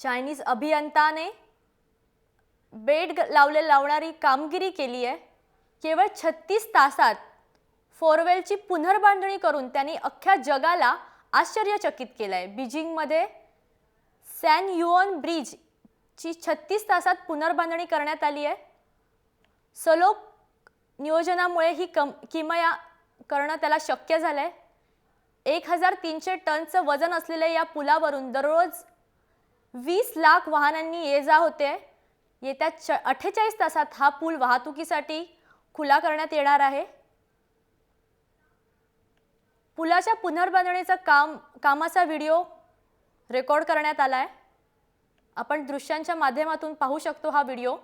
Chinese अभियंताने bed लावणारी कामगिरी केली आहे। केवळ 36 तासात फोरवेलची पुनर्बांधणी करून त्यांनी अख्ख्या जगाला आश्चर्यचकित केलं आहे। बीजिंगमध्ये सॅन युऑन ब्रिज ची 36 तासात पुनर्बांधणी करण्यात आली आहे। सलोक नियोजनामुळे ही किमया करणं त्याला शक्य झालंय। 1300 टनचं वजन असलेल्या या पुलावरून दररोज 20 लाख वाहनांनी ये-जा होते। येत्या 48 तासात हा पूल वाहतुकीसाठी खुला करण्यात येणार आहे। पुलाच्या पुनर्बांधणीचा कामाचा व्हिडिओ रेकॉर्ड करण्यात आलाय। आपण दृश्यांच्या माध्यमातून पाहू शकतो हा व्हिडिओ।